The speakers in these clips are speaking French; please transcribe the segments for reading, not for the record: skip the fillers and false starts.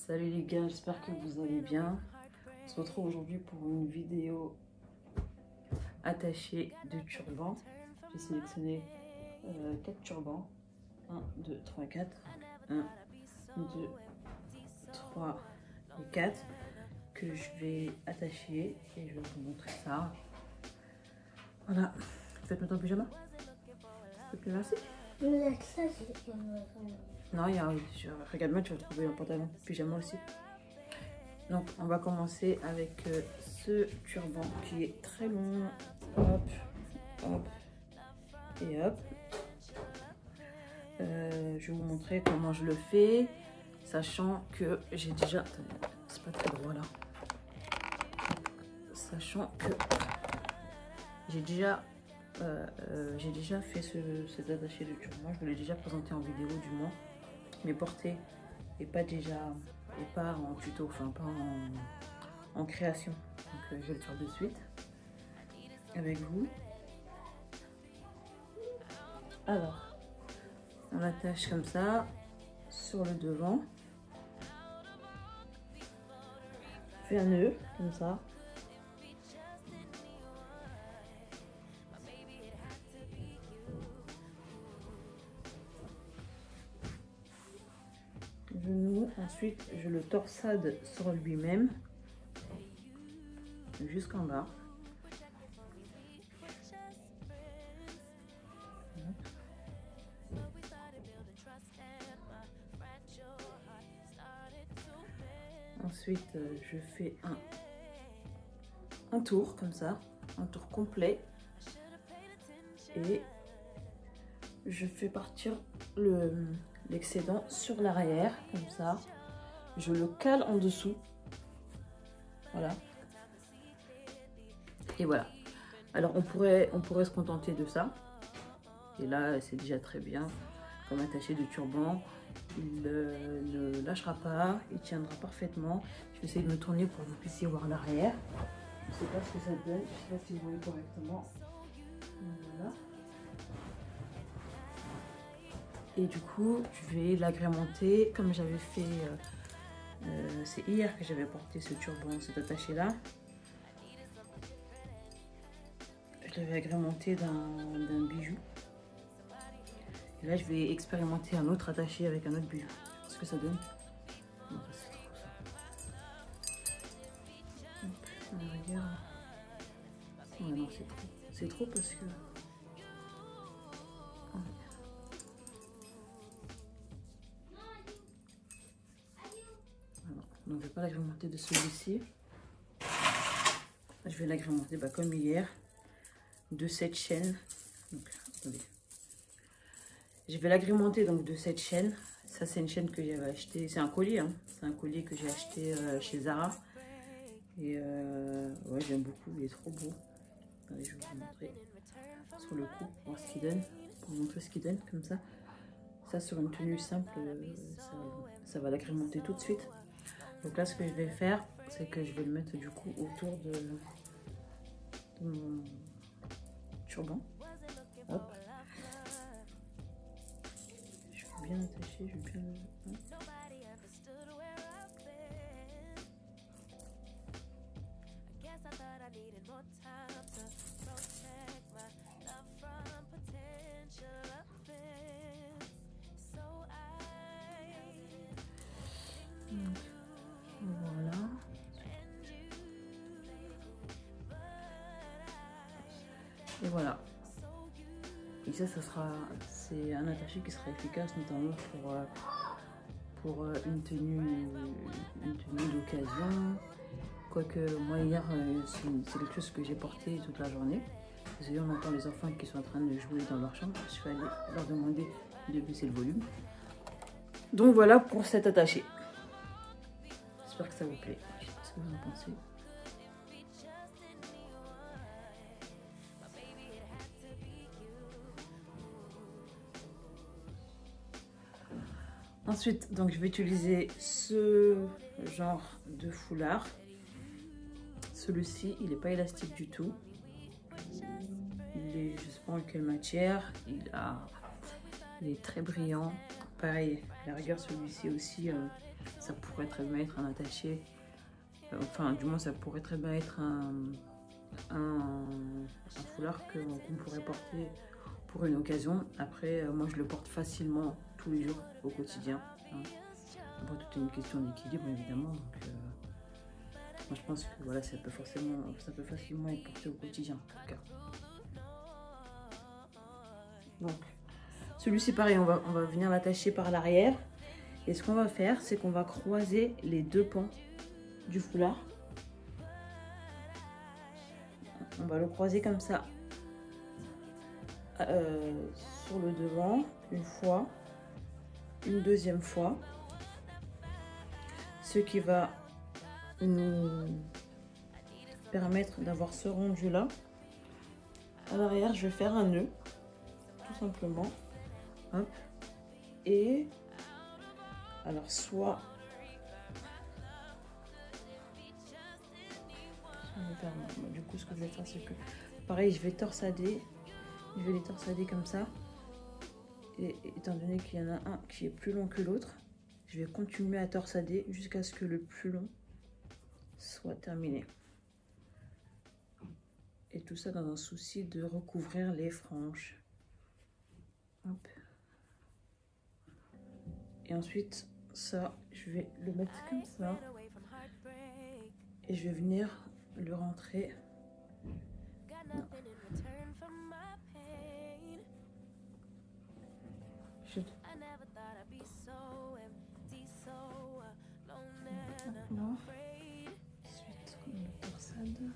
Salut les gars, j'espère que vous allez bien. On se retrouve aujourd'hui pour une vidéo attachée de turbans. J'ai sélectionné 4 turbans. 1, 2, 3, 4. 1, 2, 3 et 4 que je vais attacher et je vais vous montrer ça. Voilà. Vous faites ton pyjama? S'il te plaît, merci. Non, il y a, regarde-moi, tu vas trouver un pantalon pyjama aussi. Donc, on va commencer avec ce turban qui est très long. Hop, hop et hop. Je vais vous montrer comment je le fais, sachant que j'ai déjà... C'est pas très droit là. Sachant que j'ai déjà fait cet attaché de turban. Je vous l'ai déjà présenté en vidéo du moins, mais porté et pas en tuto, enfin pas en création. Donc je vais le faire de suite avec vous. Alors, on l'attache comme ça sur le devant. On fait un nœud comme ça. Je noue, ensuite je le torsade sur lui-même jusqu'en bas. Ensuite je fais un tour comme ça, un tour complet, et je fais partir l'excédent sur l'arrière comme ça. Je le cale en dessous, voilà. Et voilà. Alors on pourrait se contenter de ça, et là c'est déjà très bien comme attaché de turban. Il ne lâchera pas, il tiendra parfaitement. Je vais essayer de me tourner pour que vous puissiez voir l'arrière. Je ne sais pas ce que ça donne, je ne sais pas si vous voyez correctement. Voilà. Et du coup, je vais l'agrémenter comme j'avais fait. C'est hier que j'avais porté ce turban, cet attaché là. Je l'avais agrémenté d'un bijou. Et là, je vais expérimenter un autre attaché avec un autre bijou. Ce que ça donne. Non, c'est trop ça. Hop, à la rigueur. Ouais, non, c'est trop. C'est trop parce que... Alors, on ne va pas l'agrémenter de celui-ci. Je vais l'agrémenter comme hier de cette chaîne. Donc, attendez. Je vais l'agrémenter donc de cette chaîne. Ça, c'est une chaîne que j'avais acheté. C'est un collier, hein. C'est un collier que j'ai acheté chez Zara. Et ouais, j'aime beaucoup. Il est trop beau. Allez, je vais vous montrer sur le cou pour voir ce qu'il donne. Pour vous montrer ce qu'il donne comme ça. Ça, sur une tenue simple, ça va l'agrémenter tout de suite. Donc là, ce que je vais faire, c'est que je vais le mettre du coup autour de mon turban. Hop. Je vais bien attacher, je vais bien... Voilà. Et voilà. Et ça c'est un attaché qui sera efficace notamment pour une tenue d'occasion. Quoique moi hier, c'est quelque chose que j'ai porté toute la journée. Vous voyez, on entend les enfants qui sont en train de jouer dans leur chambre. Je vais aller leur demander de baisser le volume. Donc voilà pour cet attaché. J'espère que ça vous plaît. Je sais pas ce que vous en pensez. Ensuite, donc je vais utiliser ce genre de foulard. Celui-ci, il n'est pas élastique du tout. Il est, je sais pas en quelle matière. Il est très brillant. pareil, à la rigueur, celui-ci aussi, ça pourrait très bien être un attaché. Enfin, du moins, ça pourrait très bien être un foulard qu'on pourrait porter pour une occasion. Après, moi, je le porte facilement tous les jours au quotidien. Hein. Après, tout est une question d'équilibre, évidemment. Donc, moi, je pense que voilà, ça peut facilement être porté au quotidien, en tout cas. Donc, celui-ci, pareil, on va venir l'attacher par l'arrière. Et ce qu'on va faire, c'est qu'on va croiser les deux pans du foulard. On va le croiser comme ça sur le devant, une fois, une deuxième fois. Ce qui va nous permettre d'avoir ce rendu là. À l'arrière, je vais faire un nœud, tout simplement. Hop. Et alors, soit du coup, ce que je vais faire, c'est que pareil, je vais torsader. Je vais les torsader comme ça. Et étant donné qu'il y en a un qui est plus long que l'autre, je vais continuer à torsader jusqu'à ce que le plus long soit terminé. Et tout ça dans un souci de recouvrir les franges. Hop. Et ensuite, ça, je vais le mettre comme ça. Et je vais venir le rentrer. Non. Non. Ensuite, on le torsade.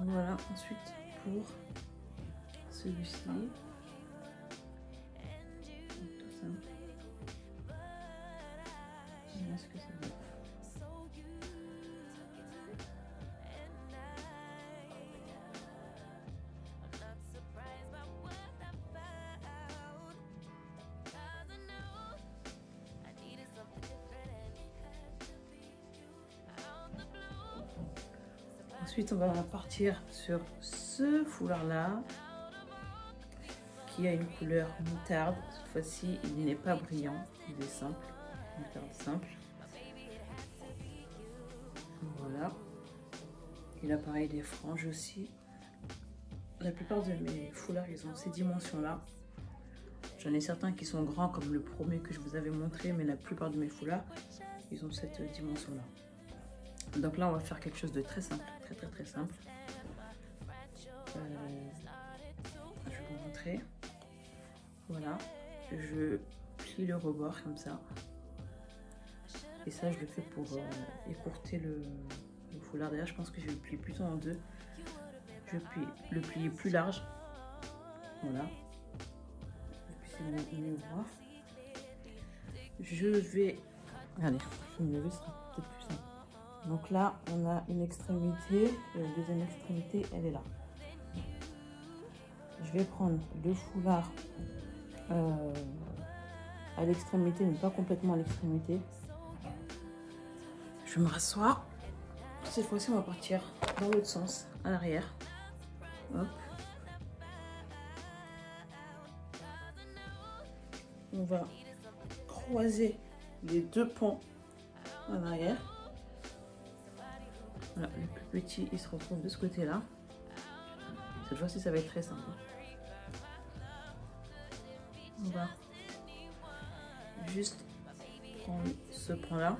Voilà, ensuite pour celui-ci, tout simple. Je vois ce que ça donne. Ensuite, on va partir sur ce foulard-là, qui a une couleur moutarde. Cette fois-ci, il n'est pas brillant, il est simple, moutarde simple. Voilà. Il a pareil des franges aussi. La plupart de mes foulards, ils ont ces dimensions-là. J'en ai certains qui sont grands, comme le premier que je vous avais montré, mais la plupart de mes foulards, ils ont cette dimension-là. Donc là, on va faire quelque chose de très simple, très simple. Je vais vous montrer. Voilà, je plie le rebord comme ça. Et ça, je le fais pour écourter le foulard. D'ailleurs, je pense que je vais le plier plutôt en deux. Je vais le plier plus large. Voilà. Vous mieux voir. Je vais... Regardez, je vais me lever, ce sera peut-être plus simple. Donc là, on a une extrémité et la deuxième extrémité, elle est là. Je vais prendre le foulard à l'extrémité, mais pas complètement à l'extrémité. Je vais me rasseoir. Cette fois-ci, on va partir dans l'autre sens, à l'arrière. Hop. On va croiser les deux pans en arrière. Voilà, le plus petit, il se retrouve de ce côté-là. Cette fois-ci, ça va être très simple. On va juste prendre ce pan-là.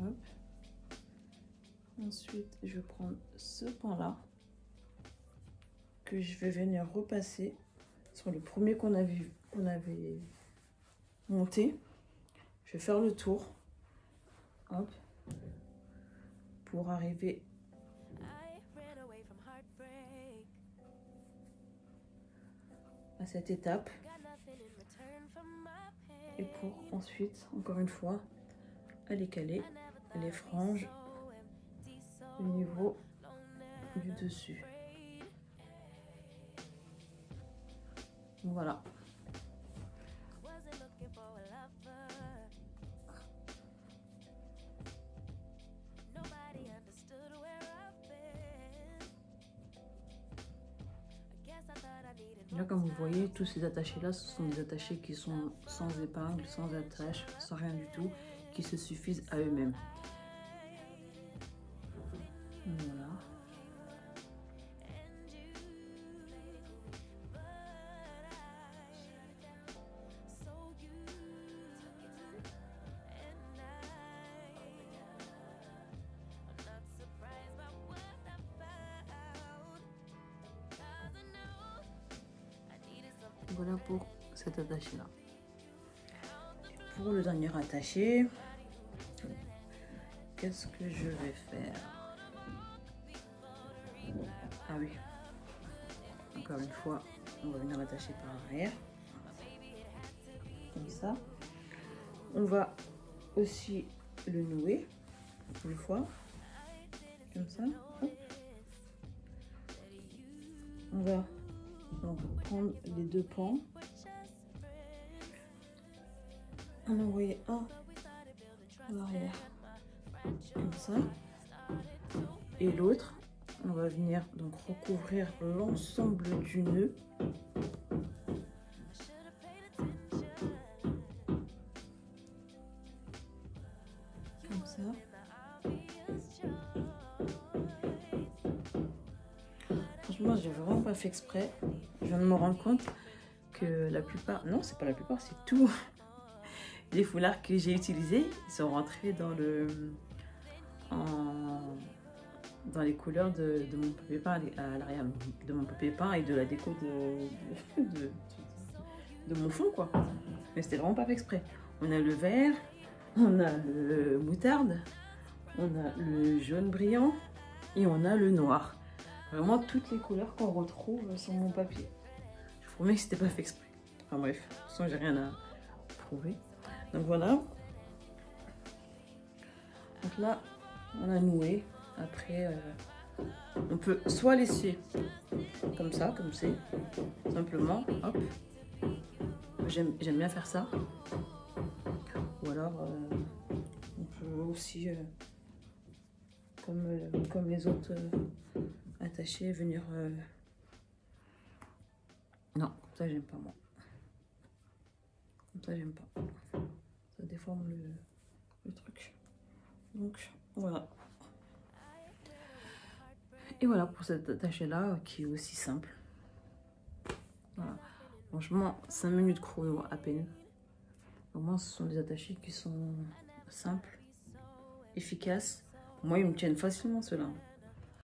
Hop. Ensuite, je vais prendre ce pan-là que je vais venir repasser sur le premier qu'on avait monté. Je vais faire le tour, hop, pour arriver à cette étape et pour ensuite, encore une fois, aller caler les franges au niveau du dessus. Voilà. Là, comme vous voyez, tous ces attachés-là, ce sont des attachés qui sont sans épingle, sans attache, sans rien du tout, qui se suffisent à eux-mêmes. Voilà. Voilà pour cet attaché-là. Pour le dernier attaché, qu'est-ce que je vais faire? Ah oui, encore une fois, on va venir l'attacher par arrière, comme ça. On va aussi le nouer une fois, comme ça. Hop. On va donc prendre les deux pans, en envoyer un à l'arrière, comme ça, et l'autre, on va venir donc recouvrir l'ensemble du nœud. Comme ça. Franchement, j'ai vraiment pas fait exprès. Je viens de me rendre compte que la plupart, non, c'est pas la plupart, c'est tout. Les foulards que j'ai utilisés, ils sont rentrés dans dans les couleurs de mon papier peint à l'arrière de mon papier peint et de la déco de mon fond, quoi. Mais c'était vraiment pas fait exprès. On a le vert, on a le moutarde, on a le jaune brillant et on a le noir. Vraiment toutes les couleurs qu'on retrouve sur mon papier. Je vous promets que c'était pas fait exprès. Enfin bref, de toute façon j'ai rien à prouver. Donc voilà. Donc là, on a noué. Après, on peut soit laisser comme ça, comme c'est, simplement, hop. J'aime bien faire ça. Ou alors, on peut aussi, comme les autres attachés, venir... Non, ça j'aime pas moi. Ça j'aime pas. Ça déforme le truc. Donc voilà. Et voilà pour cet attaché là qui est aussi simple. Voilà. Franchement 5 minutes chrono à peine. Au moins ce sont des attachés qui sont simples, efficaces. Moi ils me tiennent facilement ceux-là.